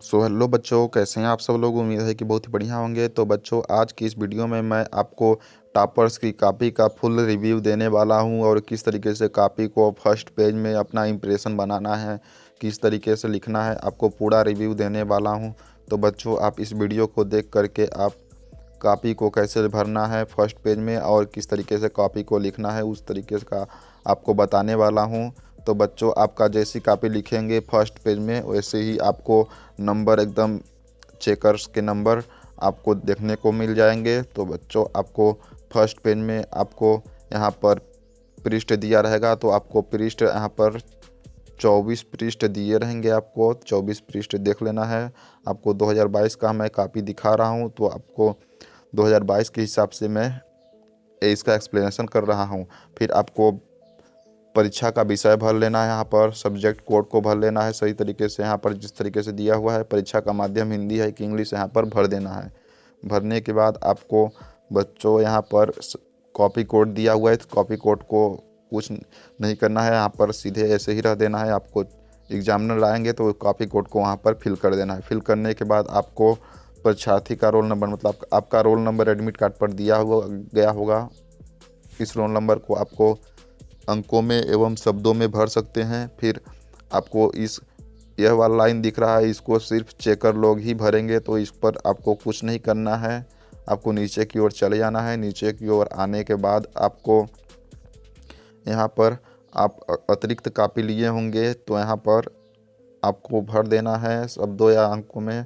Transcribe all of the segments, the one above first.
So hello बच्चों, कैसे हैं आप सब लोग। उम्मीद है कि बहुत ही बढ़िया होंगे। तो बच्चों, आज की इस वीडियो में मैं आपको टॉपर्स की कॉपी का फुल रिव्यू देने वाला हूं और किस तरीके से कॉपी को फर्स्ट पेज में अपना इंप्रेशन बनाना है, किस तरीके से लिखना है, आपको पूरा रिव्यू देने वाला हूं। तो बच्चों, आप इस वीडियो को देख करके आप कॉपी को कैसे भरना है फर्स्ट पेज में और किस तरीके से कॉपी को लिखना है उस तरीके का आपको बताने वाला हूं। तो बच्चों, आपका जैसी कॉपी लिखेंगे फर्स्ट पेज में वैसे ही आपको नंबर एकदम चेकर्स के नंबर आपको देखने को मिल जाएंगे। तो बच्चों, आपको फर्स्ट पेज में आपको यहाँ पर पृष्ठ दिया रहेगा, तो आपको पृष्ठ यहाँ पर 24 पृष्ठ दिए रहेंगे। आपको 24 पृष्ठ देख लेना है। आपको 2022 का मैं कॉपी दिखा रहा हूँ, तो आपको 2022 के हिसाब से मैं इसका एक्सप्लेनेशन कर रहा हूँ। फिर आपको परीक्षा का विषय भर लेना है, यहाँ पर सब्जेक्ट कोड को भर लेना है सही तरीके से। यहाँ पर जिस तरीके से दिया हुआ है, परीक्षा का माध्यम हिंदी है कि इंग्लिश, यहाँ पर भर देना है। भरने के बाद आपको बच्चों यहाँ पर कॉपी कोड दिया हुआ है, तो कॉपी कोड को कुछ नहीं करना है, यहाँ पर सीधे ऐसे ही रह देना है। आपको एग्जामिनर आएंगे तो कॉपी कोड को वहाँ पर फिल कर देना है। फिल करने के बाद आपको परीक्षार्थी का रोल नंबर, मतलब आपका रोल नंबर एडमिट कार्ड पर दिया हुआ गया होगा। इस रोल नंबर को आपको अंकों में एवं शब्दों में भर सकते हैं। फिर आपको यह वाला लाइन दिख रहा है, इसको सिर्फ चेकर लोग ही भरेंगे, तो इस पर आपको कुछ नहीं करना है। आपको नीचे की ओर चले जाना है। नीचे की ओर आने के बाद आपको यहाँ पर आप अतिरिक्त कॉपी लिए होंगे, तो यहाँ पर आपको भर देना है शब्दों या अंकों में।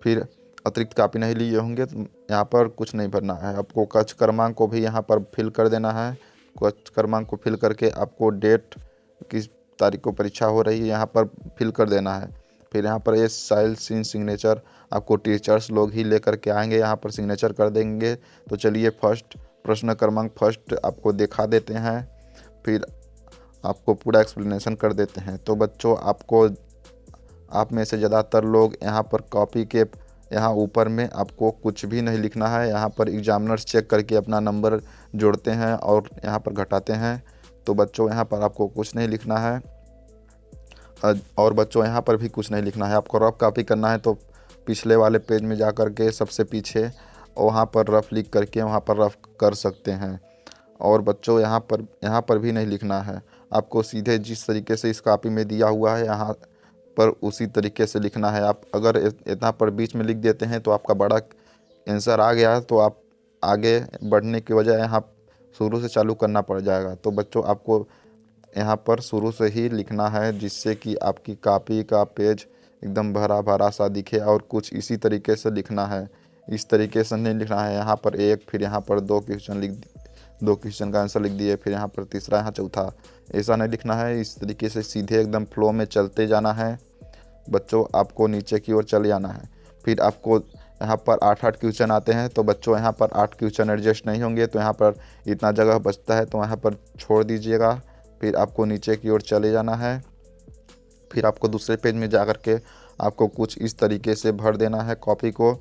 फिर अतिरिक्त कॉपी नहीं लिए होंगे तो यहाँ पर कुछ नहीं भरना है। आपको कक्ष क्रमांक को भी यहाँ पर फिल कर देना है। कक्ष क्रमांक को फिल करके आपको डेट, किस तारीख को परीक्षा हो रही है, यहाँ पर फिल कर देना है। फिर यहाँ पर ये साइल सीन सिग्नेचर आपको टीचर्स लोग ही लेकर के आएंगे, यहाँ पर सिग्नेचर कर देंगे। तो चलिए फर्स्ट प्रश्न क्रमांक फर्स्ट आपको दिखा देते हैं, फिर आपको पूरा एक्सप्लेनेशन कर देते हैं। तो बच्चों, आप में से ज़्यादातर लोग यहाँ पर कॉपी के यहाँ ऊपर में आपको कुछ भी नहीं लिखना है। यहाँ पर एग्जामिनर्स चेक करके अपना नंबर जोड़ते हैं और यहाँ पर घटाते हैं। तो बच्चों, यहाँ पर आपको कुछ नहीं लिखना है। और बच्चों, यहाँ पर भी कुछ नहीं लिखना है। आपको रफ कॉपी करना है तो पिछले वाले पेज में जा कर के सबसे पीछे वहाँ पर रफ लिख करके वहाँ पर रफ कर सकते हैं। और बच्चों, यहाँ पर भी नहीं लिखना है। आपको सीधे जिस तरीके से इस कॉपी में दिया हुआ है यहाँ पर उसी तरीके से लिखना है। आप अगर इतना पर बीच में लिख देते हैं तो आपका बड़ा आंसर आ गया, तो आप आगे बढ़ने की वजह यहाँ शुरू से चालू करना पड़ जाएगा। तो बच्चों, आपको यहाँ पर शुरू से ही लिखना है, जिससे कि आपकी कॉपी का पेज एकदम भरा भरा सा दिखे। और कुछ इसी तरीके से लिखना है, इस तरीके से नहीं लिखना है। यहाँ पर एक, फिर यहाँ पर दो क्वेश्चन का आंसर लिख दिए, फिर यहाँ पर तीसरा, यहाँ चौथा, ऐसा नहीं लिखना है। इस तरीके से सीधे एकदम फ्लो में चलते जाना है। बच्चों, आपको नीचे की ओर चले जाना है। फिर आपको यहाँ पर 8 क्वेश्चन आते हैं, तो बच्चों यहाँ पर 8 क्वेश्चन एडजस्ट नहीं होंगे, तो यहाँ पर इतना जगह बचता है तो यहाँ पर छोड़ दीजिएगा। फिर आपको नीचे की ओर चले जाना है। फिर आपको दूसरे पेज में जा कर के आपको कुछ इस तरीके से भर देना है कॉपी को।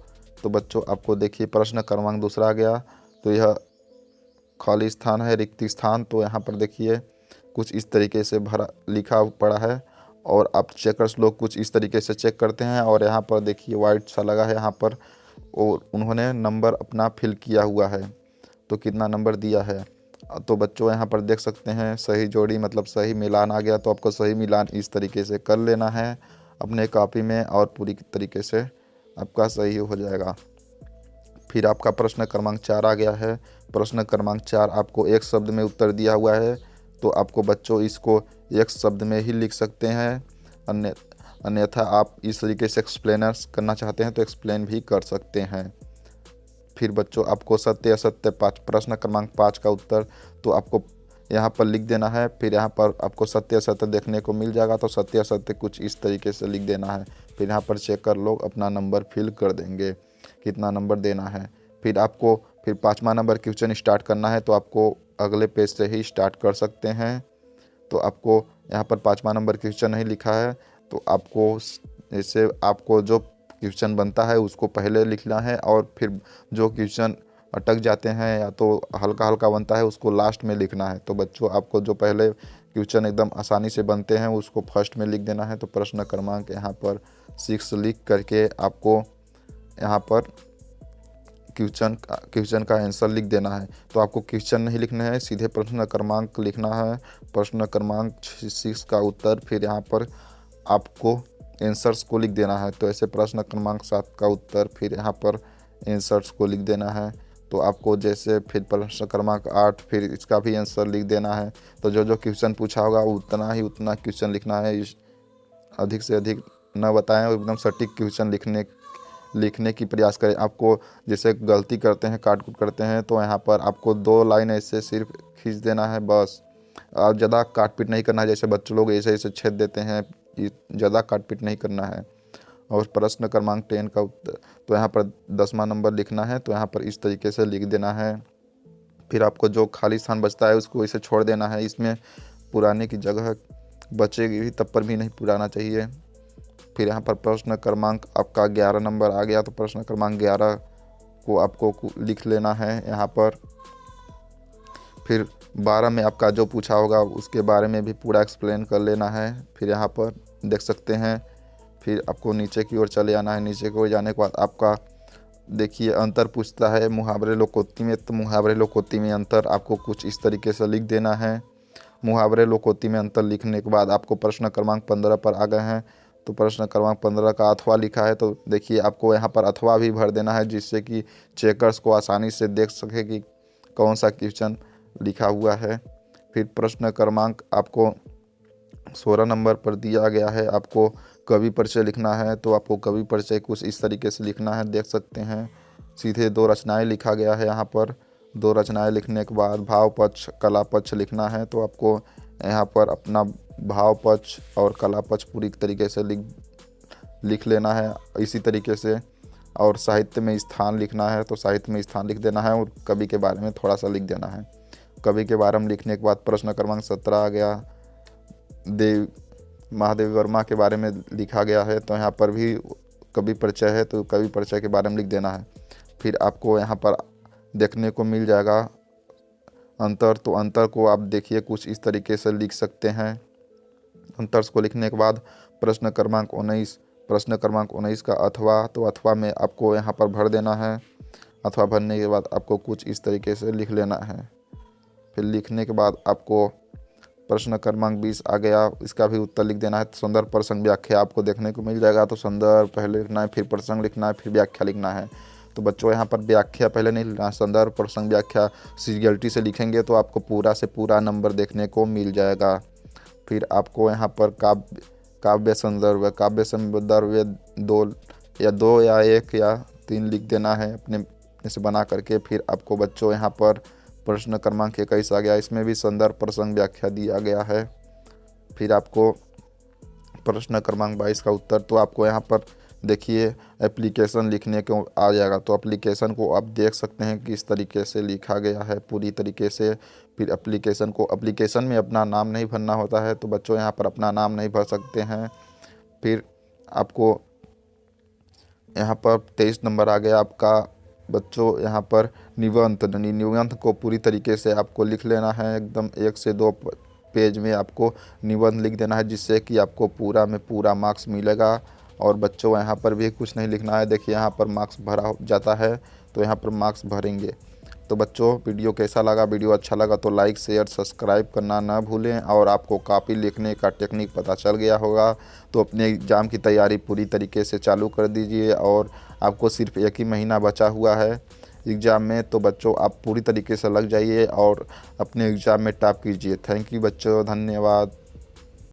तो बच्चों, आपको देखिए प्रश्न क्रमांक दूसरा आ गया, तो यह खाली स्थान है, रिक्त स्थान। तो यहाँ पर देखिए कुछ इस तरीके से भरा लिखा पड़ा है और आप चेकर्स लोग कुछ इस तरीके से चेक करते हैं। और यहाँ पर देखिए वाइट सा लगा है यहाँ पर, और उन्होंने नंबर अपना फिल किया हुआ है, तो कितना नंबर दिया है। तो बच्चों, यहाँ पर देख सकते हैं सही जोड़ी, मतलब सही मिलान आ गया। तो आपको सही मिलान इस तरीके से कर लेना है अपने कॉपी में और पूरी तरीके से आपका सही हो जाएगा। फिर आपका प्रश्न क्रमांक 4 आ गया है। प्रश्न क्रमांक 4 आपको एक शब्द में उत्तर दिया हुआ है, तो आपको बच्चों इसको एक शब्द में ही लिख सकते हैं। अन्यथा आप इस तरीके से एक्सप्लेनर्स करना चाहते हैं तो एक्सप्लेन भी कर सकते हैं। फिर बच्चों, आपको सत्य असत्य 5 प्रश्न क्रमांक 5 का उत्तर तो आपको यहाँ पर लिख देना है। फिर यहाँ पर आपको सत्य असत्य देखने को मिल जाएगा, तो सत्य असत्य कुछ इस तरीके से लिख देना है। फिर यहाँ पर चेकर लोग अपना नंबर फिल कर देंगे, कितना नंबर देना है। फिर 5वां नंबर क्वेश्चन स्टार्ट करना है, तो आपको अगले पेज से ही स्टार्ट कर सकते हैं। तो आपको यहाँ पर 5वां नंबर क्वेश्चन नहीं लिखा है, तो आपको जैसे आपको जो क्वेश्चन बनता है उसको पहले लिखना है, और फिर जो क्वेश्चन अटक जाते हैं या तो हल्का हल्का बनता है, उसको लास्ट में लिखना है। तो बच्चों आपको जो पहले क्वेश्चन एकदम आसानी से बनते हैं उसको फर्स्ट में लिख देना है। तो प्रश्न क्रमांक यहाँ पर 6 लिख करके आपको यहाँ पर क्वेश्चन का आंसर लिख देना है। तो आपको क्वेश्चन नहीं लिखना है, सीधे प्रश्न क्रमांक लिखना है। प्रश्न क्रमांक 6 का उत्तर, फिर यहाँ पर आपको आंसर्स को लिख देना है। तो ऐसे प्रश्न क्रमांक 7 का उत्तर, फिर यहाँ पर आंसर्स को लिख देना है। तो आपको जैसे फिर प्रश्न क्रमांक 8, फिर इसका भी आंसर लिख देना है। तो जो जो क्वेश्चन पूछा होगा उतना क्वेश्चन लिखना है। अधिक से अधिक न बताएं और एकदम सटीक क्वेश्चन लिखने की प्रयास करें। आपको जैसे गलती करते हैं, काट कूट करते हैं, तो यहाँ पर आपको 2 लाइन ऐसे सिर्फ खींच देना है बस। और ज़्यादा काट पीट नहीं करना है, जैसे बच्चे लोग ऐसे ऐसे छेद देते हैं, ज़्यादा काट पीट नहीं करना है। और प्रश्न क्रमांक 10 का उत्तर, तो यहाँ पर 10वां नंबर लिखना है। तो यहाँ पर इस तरीके से लिख देना है। फिर आपको जो खाली स्थान बचता है उसको इसे छोड़ देना है। इसमें पुराने की जगह बचेगी तब पर भी नहीं पुराना चाहिए। फिर यहाँ पर प्रश्न क्रमांक आपका 11 नंबर आ गया। तो प्रश्न क्रमांक 11 को आपको लिख लेना है यहाँ पर। फिर 12 में आपका जो पूछा होगा उसके बारे में भी पूरा एक्सप्लेन कर लेना है। फिर यहाँ पर देख सकते हैं। फिर आपको नीचे की ओर चले आना है। नीचे की ओर जाने के बाद आपका देखिए अंतर पूछता है मुहावरे लोकोक्ति में। तो मुहावरे लोकोक्ति में अंतर आपको कुछ इस तरीके से लिख देना है। मुहावरे लोकोक्ति में अंतर लिखने के बाद आपको प्रश्न क्रमांक 15 पर आ गए हैं। तो प्रश्न क्रमांक 15 का अथवा लिखा है। तो देखिए आपको यहाँ पर अथवा भी भर देना है, जिससे कि चेकर्स को आसानी से देख सके कि कौन सा क्वेश्चन लिखा हुआ है। फिर प्रश्न क्रमांक आपको 16 नंबर पर दिया गया है। आपको कवि परिचय लिखना है। तो आपको कवि परिचय कुछ इस तरीके से लिखना है, देख सकते हैं। सीधे 2 रचनाएं लिखा गया है यहाँ पर। 2 रचनाएं लिखने के बाद भाव पक्ष कला पक्ष लिखना है। तो आपको यहाँ पर अपना भाव पक्ष और कला पक्ष पूरी तरीके से लिख लेना है इसी तरीके से। और साहित्य में स्थान लिखना है। तो साहित्य में स्थान लिख देना है और कवि के बारे में थोड़ा सा लिख देना है। कवि के बारे में लिखने के बाद प्रश्न क्रमांक 17 आ गया। महादेव वर्मा के बारे में लिखा गया है। तो यहाँ पर भी कवि परिचय है, तो कवि परिचय के बारे में लिख देना है। फिर आपको यहाँ पर देखने को मिल जाएगा अंतर। तो अंतर को आप देखिए कुछ इस तरीके से लिख सकते हैं। अंतर को लिखने के बाद प्रश्न क्रमांक 19 का अथवा। तो अथवा में आपको यहाँ पर भर देना है। अथवा भरने के बाद आपको कुछ इस तरीके से लिख लेना है। फिर लिखने के बाद आपको प्रश्न क्रमांक 20 आ गया, इसका भी उत्तर लिख देना है। संदर्भ प्रसंग व्याख्या आपको देखने को मिल जाएगा। तो संदर्भ पहले लिखना है, फिर प्रसंग लिखना है, फिर व्याख्या लिखना है। तो बच्चों यहाँ पर व्याख्या पहले नहीं लिखना, संदर्भ प्रसंग व्याख्या सीरियलिटी से लिखेंगे तो आपको पूरा से पूरा नंबर देखने को मिल जाएगा। फिर आपको यहाँ पर काव्य संदर्भ 2 या 1 या 3 लिख देना है अपने से बना करके। फिर आपको बच्चों यहाँ पर प्रश्न क्रमांक 21 आ गया। इसमें भी संदर्भ प्रसंग व्याख्या दिया गया है। फिर आपको प्रश्न क्रमांक 22 का उत्तर। तो आपको यहाँ पर देखिए एप्लीकेशन लिखने को आ जाएगा। तो एप्लीकेशन को आप देख सकते हैं कि इस तरीके से लिखा गया है पूरी तरीके से। फिर एप्लीकेशन में अपना नाम नहीं भरना होता है, तो बच्चों यहाँ पर अपना नाम नहीं भर सकते हैं। फिर आपको यहाँ पर 23 नंबर आ गया आपका बच्चों यहाँ पर निबंध को पूरी तरीके से आपको लिख लेना है। एकदम 1 से 2 पेज में आपको निबंध लिख देना है, जिससे कि आपको पूरा में पूरा मार्क्स मिलेगा। और बच्चों यहाँ पर भी कुछ नहीं लिखना है। देखिए यहाँ पर मार्क्स भरा जाता है, तो यहाँ पर मार्क्स भरेंगे। तो बच्चों वीडियो कैसा लगा? वीडियो अच्छा लगा तो लाइक शेयर सब्सक्राइब करना ना भूलें। और आपको कॉपी लिखने का टेक्निक पता चल गया होगा तो अपने एग्ज़ाम की तैयारी पूरी तरीके से चालू कर दीजिए। और आपको सिर्फ 1 ही महीना बचा हुआ है एग्ज़ाम में, तो बच्चों आप पूरी तरीके से लग जाइए और अपने एग्ज़ाम में टॉप कीजिए। थैंक यू बच्चों, धन्यवाद।